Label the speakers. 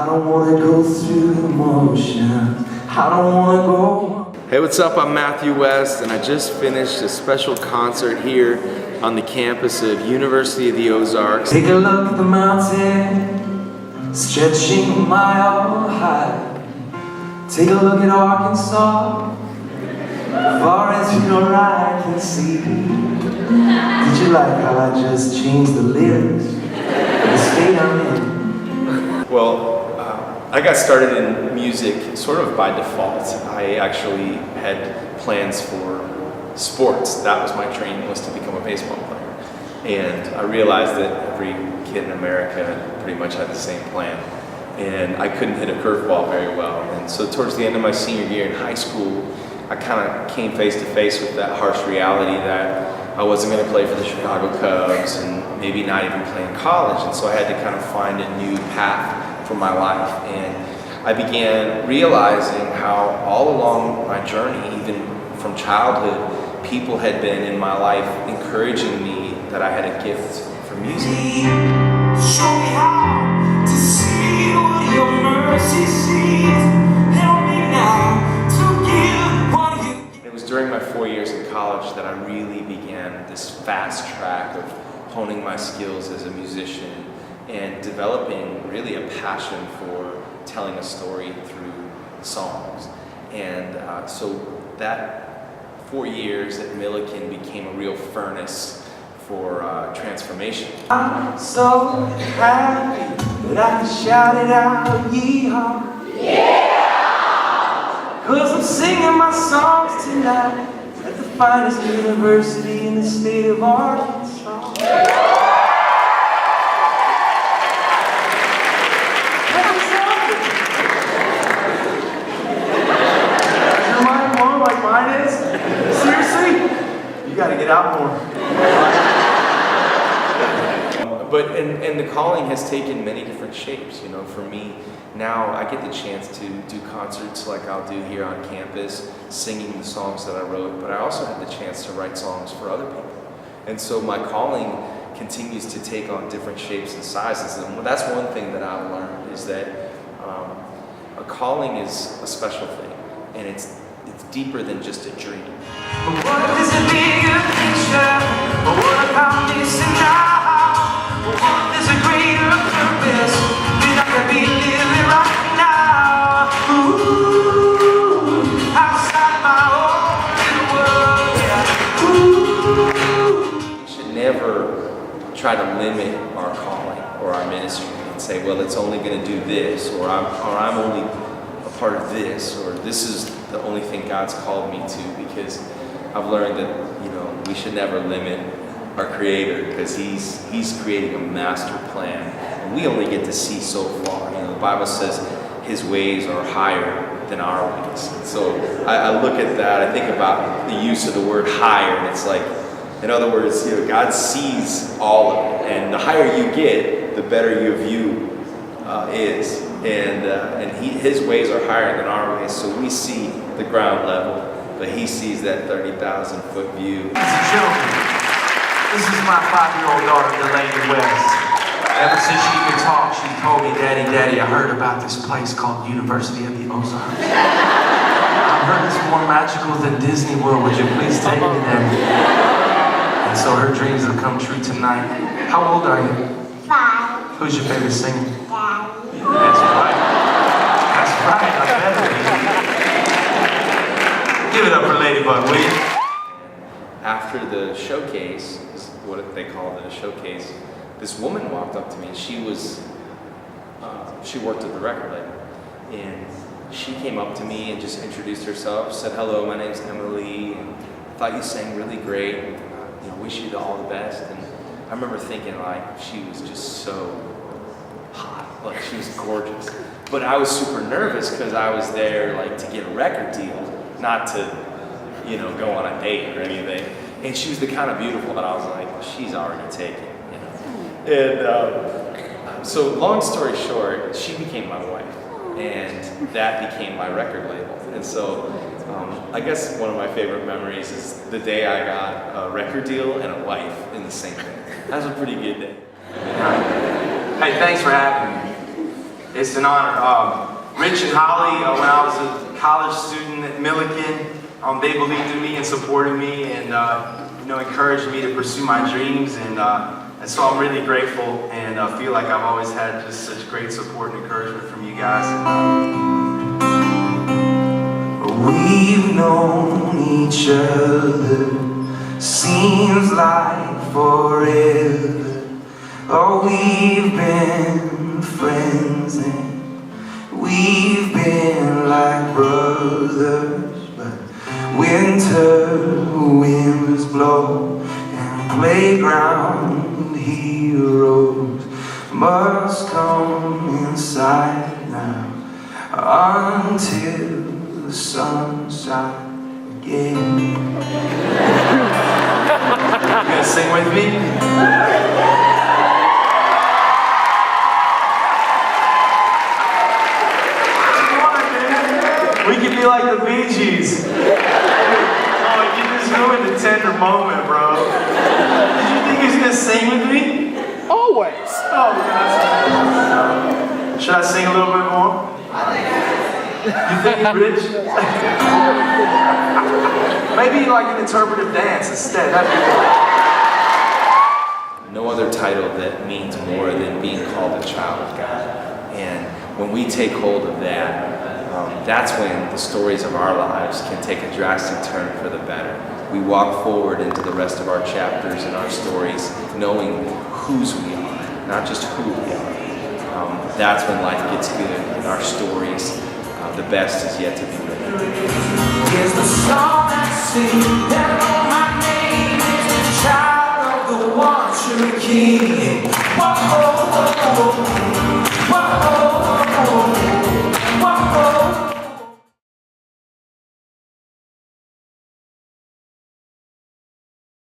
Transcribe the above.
Speaker 1: I don't wanna go through the motions. I don't wanna go.
Speaker 2: Hey, what's up? I'm Matthew West, and I just finished a special concert here on the campus of University of the Ozarks.
Speaker 1: Take a look at the mountain, stretching a mile high. Take a look at Arkansas, far as your eye can see. Did you like how I just changed the lyrics of the state I'm in?
Speaker 2: Well, I got started in music sort of by default. I actually had plans for sports. That was my dream, was to become a baseball player. And I realized that every kid in America pretty much had the same plan. And I couldn't hit a curveball very well. And so towards the end of my senior year in high school, I kind of came face to face with that harsh reality that I wasn't going to play for the Chicago Cubs and maybe not even play in college. And so I had to kind of find a new path for my life. And I began realizing how all along my journey, even from childhood, people had been in my life encouraging me that I had a gift for music.
Speaker 1: Show me how to see what your mercy sees. Help me now to give what you.
Speaker 2: It was during my 4 years in college that I really began this fast track of honing my skills as a musician and developing really a passion for telling a story through songs. And so that 4 years at Millikan became a real furnace for transformation.
Speaker 1: I'm so happy that I can shout it out, yeehaw. Yeah! 'Cause I'm singing my songs tonight at the finest university in the state of Arkansas. Your mind blown like mine is? Seriously? You gotta get out more.
Speaker 2: But the calling has taken many different shapes. You know, for me now, I get the chance to do concerts like I'll do here on campus, singing the songs that I wrote. But I also have the chance to write songs for other people, and so my calling continues to take on different shapes and sizes. And that's one thing that I've learned is that a calling is a special thing, and it's deeper than just a dream.
Speaker 1: But what is a bigger picture? But what about missing out? But what is a greater purpose than I can be living right now? Ooh, outside my own little world, yeah. Ooh.
Speaker 2: We should never try to limit our calling or our ministry and say, well, it's only going to do this, or I'm only a part of this, or this is the only thing God's called me to, because I've learned that, you know, we should never limit our Creator, because He's creating a master plan, and we only get to see so far. You know, the Bible says His ways are higher than our ways. So I look at that, I think about the use of the word higher, and it's like, in other words, you know, God sees all of it, and the higher you get, the better your view is, and His ways are higher than our ways. So we see the ground level, but He sees that 30,000-foot view.
Speaker 1: Ladies and gentlemen, this is my 5-year-old daughter, Delaney West. Ever since she could talk, she told me, Daddy, Daddy, I heard about this place called University of the Ozarks. I heard it's more magical than Disney World. Would you please take me there? And so her dreams have come true tonight. How old are you?
Speaker 3: 5.
Speaker 1: Who's your favorite singer?
Speaker 3: Daddy.
Speaker 1: That's right. That's right. I bet. Give it up for Ladybug, will you?
Speaker 2: After the showcase, is what they call it, a showcase, this woman walked up to me, and she worked at the record label, and she came up to me and just introduced herself, said, hello, my name's Emily, and I thought you sang really great, you know, wish you all the best. And I remember thinking, like, she was just so hot, like she was gorgeous. But I was super nervous because I was there like to get a record deal, not to, you know, go on a date or anything. And she was the kind of beautiful that I was like, well, she's already taken, you know. And so long story short, she became my wife, and that became my record label. And so I guess one of my favorite memories is the day I got a record deal and a wife in the same day. That was a pretty good day.
Speaker 1: Hey, thanks for having me.
Speaker 4: It's an honor. Rich and Holly, when I was a college student at Milliken, they believed in me and supported me and encouraged me to pursue my dreams. And so I'm really grateful and feel like I've always had just such great support and encouragement from you guys.
Speaker 1: We've known each other, seems like forever. Oh, we've been friends and we've been like brothers. But winter winds blow and playground heroes must come inside now until the sunshine again.
Speaker 4: You gonna sing with me? We could be like the Bee Gees. Oh, you just ruined the tender moment, bro. Did you think he was gonna sing with me?
Speaker 5: Always.
Speaker 4: Oh, should I sing a little bit more? You think, Rich? Maybe like an interpretive dance instead. That'd be cool.
Speaker 2: No other title that means more than being called a child of God. And when we take hold of that, that's when the stories of our lives can take a drastic turn for the better. We walk forward into the rest of our chapters and our stories knowing whose we are, not just who we are. That's when life gets good and our stories, the best is yet to be written.
Speaker 1: Here's the song I sing, that all my name is the child of the one true King. Whoa, whoa, whoa, whoa.